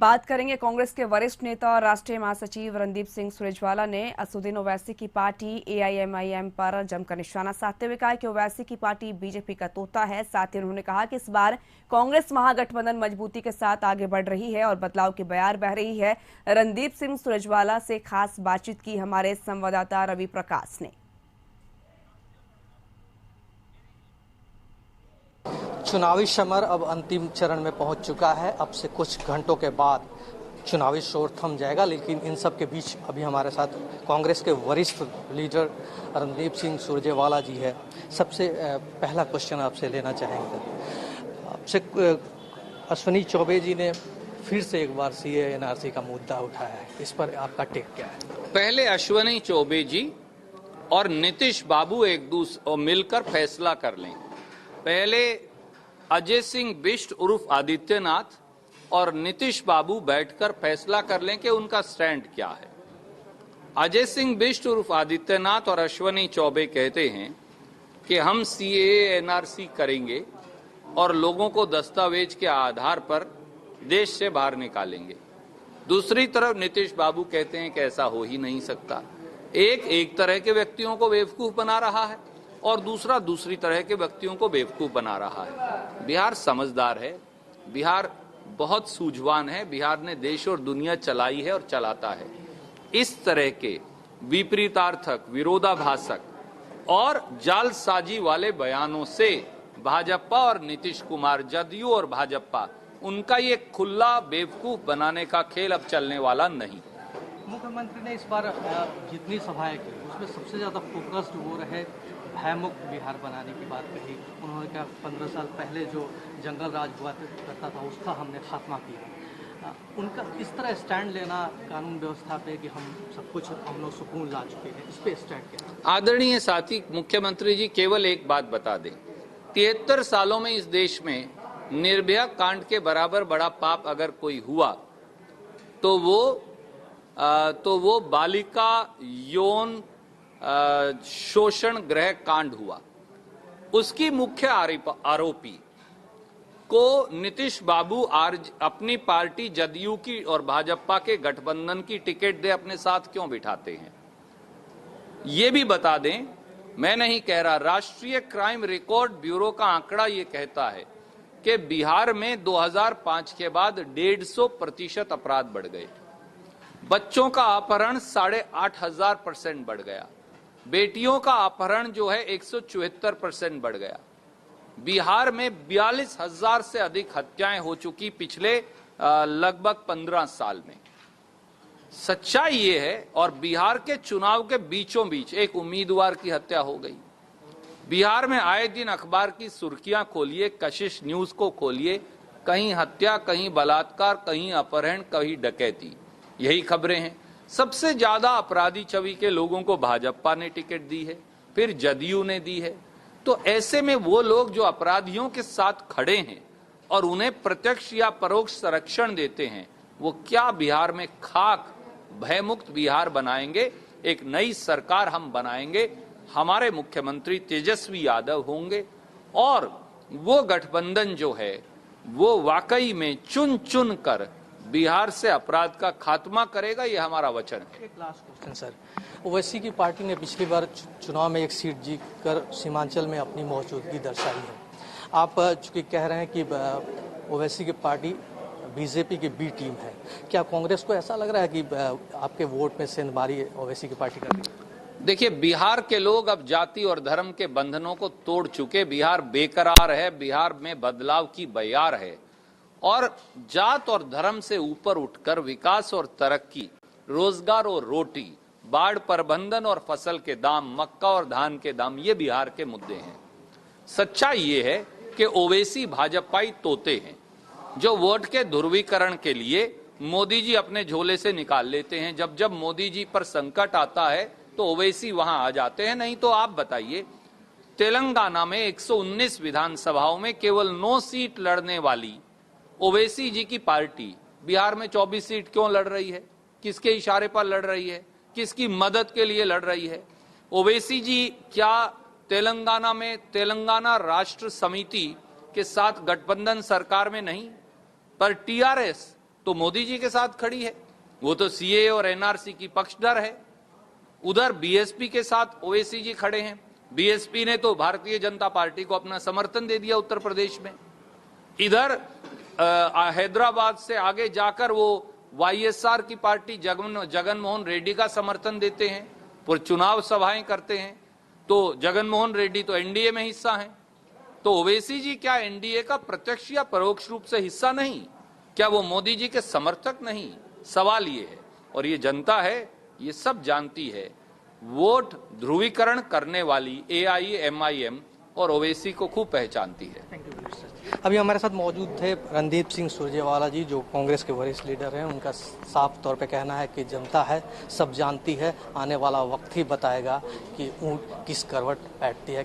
बात करेंगे कांग्रेस के वरिष्ठ नेता और राष्ट्रीय महासचिव रणदीप सिंह सुरजेवाला ने असदुद्दीन ओवैसी की पार्टी एआईएमआईएम पर जमकर निशाना साधते हुए कहा कि ओवैसी की पार्टी बीजेपी का तोता है। साथ ही उन्होंने कहा कि इस बार कांग्रेस महागठबंधन मजबूती के साथ आगे बढ़ रही है और बदलाव की बयार बह रही है। रणदीप सिंह सुरजेवाला से खास बातचीत की हमारे संवाददाता रवि प्रकाश ने। चुनावी समर अब अंतिम चरण में पहुंच चुका है। अब से कुछ घंटों के बाद चुनावी शोर थम जाएगा, लेकिन इन सब के बीच अभी हमारे साथ कांग्रेस के वरिष्ठ लीडर रणदीप सिंह सुरजेवाला जी है। सबसे पहला क्वेश्चन आपसे लेना चाहेंगे। आपसे अश्विनी चौबे जी ने फिर से एक बार सीए एनआरसी का मुद्दा उठाया है, इस पर आपका टेक क्या है? पहले अश्विनी चौबे जी और नीतीश बाबू एक दूसरे मिलकर फैसला कर लें। पहले अजय सिंह बिष्ट उर्फ आदित्यनाथ और नीतीश बाबू बैठकर फैसला कर लें कि उनका स्टैंड क्या है। अजय सिंह बिष्ट उर्फ आदित्यनाथ और अश्विनी चौबे कहते हैं कि हम सीएए एनआरसी करेंगे और लोगों को दस्तावेज के आधार पर देश से बाहर निकालेंगे। दूसरी तरफ नीतीश बाबू कहते हैं कि ऐसा हो ही नहीं सकता। एक तरह के व्यक्तियों को बेवकूफ बना रहा है और दूसरा दूसरी तरह के व्यक्तियों को बेवकूफ बना रहा है। बिहार समझदार है, बिहार बहुत सूझवान है, बिहार ने देश और दुनिया चलाई है और चलाता है। इस तरह के विपरीतार्थक, विरोधाभासक और जालसाजी वाले बयानों से भाजपा और नीतीश कुमार, जदयू और भाजपा, उनका ये खुला बेवकूफ बनाने का खेल अब चलने वाला नहीं। मुख्यमंत्री ने इस बार जितनी सभाएं की उसमें सबसे ज्यादा फोकस्ड वो रहे भयमुक्त बिहार बनाने की बात कही। उन्होंने कहा 15 साल पहले जो जंगल राज हुआ करता था उसका हमने खात्मा किया। उनका इस तरह स्टैंड लेना कानून व्यवस्था पे कि हम सब कुछ अमन सुकून ला चुके हैं, इस पे स्टैंड क्या? आदरणीय साथी, मुख्यमंत्री जी केवल एक बात बता दें, 73 सालों में इस देश में निर्भया कांड के बराबर बड़ा पाप अगर कोई हुआ तो वो बालिका यौन शोषण गृह कांड हुआ। उसकी मुख्य आरोपी को नीतीश बाबू आज अपनी पार्टी जदयू की और भाजपा के गठबंधन की टिकट दे अपने साथ क्यों बिठाते हैं? ये भी बता दें, मैं नहीं कह रहा, राष्ट्रीय क्राइम रिकॉर्ड ब्यूरो का आंकड़ा ये कहता है कि बिहार में 2005 के बाद 150% अपराध बढ़ गए। बच्चों का अपहरण 8,500% बढ़ गया। बेटियों का अपहरण जो है 174% बढ़ गया। बिहार में 42,000 से अधिक हत्याएं हो चुकी पिछले लगभग 15 साल में। सच्चाई ये है, और बिहार के चुनाव के बीचों बीच एक उम्मीदवार की हत्या हो गई। बिहार में आए दिन अखबार की सुर्खियां खोलिए, कशिश न्यूज को खोलिए, कहीं हत्या, कहीं बलात्कार, कहीं अपहरण, कहीं डकैती, यही खबरें हैं। सबसे ज्यादा अपराधी छवि के लोगों को भाजपा ने टिकट दी है, फिर जदयू ने दी है। तो ऐसे में वो लोग जो अपराधियों के साथ खड़े हैं और उन्हें प्रत्यक्ष या परोक्ष संरक्षण देते हैं, वो क्या बिहार में खाक भयमुक्त बिहार बनाएंगे? एक नई सरकार हम बनाएंगे, हमारे मुख्यमंत्री तेजस्वी यादव होंगे और वो गठबंधन जो है वो वाकई में चुन चुन कर बिहार से अपराध का खात्मा करेगा, ये हमारा वचन है। एक लास्ट क्वेश्चन सर, ओवैसी की पार्टी ने पिछली बार चुनाव में एक सीट जीतकर सीमांचल में अपनी मौजूदगी दर्शाई है। आप चूंकि कह रहे हैं कि ओवैसी की पार्टी बीजेपी की बी टीम है, क्या कांग्रेस को ऐसा लग रहा है कि आपके वोट में सेंधमारी ओवैसी की पार्टी कर रही है? देखिए, बिहार के लोग अब जाति और धर्म के बंधनों को तोड़ चुके। बिहार बेकरार है, बिहार में बदलाव की बयार है और जात और धर्म से ऊपर उठकर विकास और तरक्की, रोजगार और रोटी, बाढ़ प्रबंधन और फसल के दाम, मक्का और धान के दाम, ये बिहार के मुद्दे हैं। सच्चाई ये है कि ओवैसी भाजपाई तोते हैं जो वोट के ध्रुवीकरण के लिए मोदी जी अपने झोले से निकाल लेते हैं। जब जब मोदी जी पर संकट आता है तो ओवैसी वहां आ जाते हैं। नहीं तो आप बताइए, तेलंगाना में 119 विधानसभाओं में केवल 9 सीट लड़ने वाली ओवैसी जी की पार्टी बिहार में 24 सीट क्यों लड़ रही है? किसके इशारे पर लड़ रही है? किसकी मदद के लिए लड़ रही है? ओवैसी जी क्या तेलंगाना में तेलंगाना राष्ट्र समिति के साथ गठबंधन सरकार में नहीं, पर टीआरएस तो मोदी जी के साथ खड़ी है, वो तो सीए और एनआरसी की पक्षधर है। उधर बीएसपी के साथ ओवैसी जी खड़े हैं। बीएसपी ने तो भारतीय जनता पार्टी को अपना समर्थन दे दिया उत्तर प्रदेश में। इधर हैदराबाद से आगे जाकर वो वाईएसआर की पार्टी जगन मोहन रेड्डी का समर्थन देते हैं, पर चुनाव सभाएं करते हैं। तो जगन मोहन रेड्डी तो एनडीए में हिस्सा हैं, तो ओवैसी जी क्या एनडीए का प्रत्यक्ष या परोक्ष रूप से हिस्सा नहीं? क्या वो मोदी जी के समर्थक नहीं? सवाल ये है, और ये जनता है, ये सब जानती है। वोट ध्रुवीकरण करने वाली एआईएमआईएम और ओवैसी को खूब पहचानती है। अभी हमारे साथ मौजूद थे रणदीप सिंह सुरजेवाला जी, जो कांग्रेस के वरिष्ठ लीडर हैं। उनका साफ तौर पे कहना है कि जनता है, सब जानती है, आने वाला वक्त ही बताएगा कि ऊंट किस करवट बैठती है।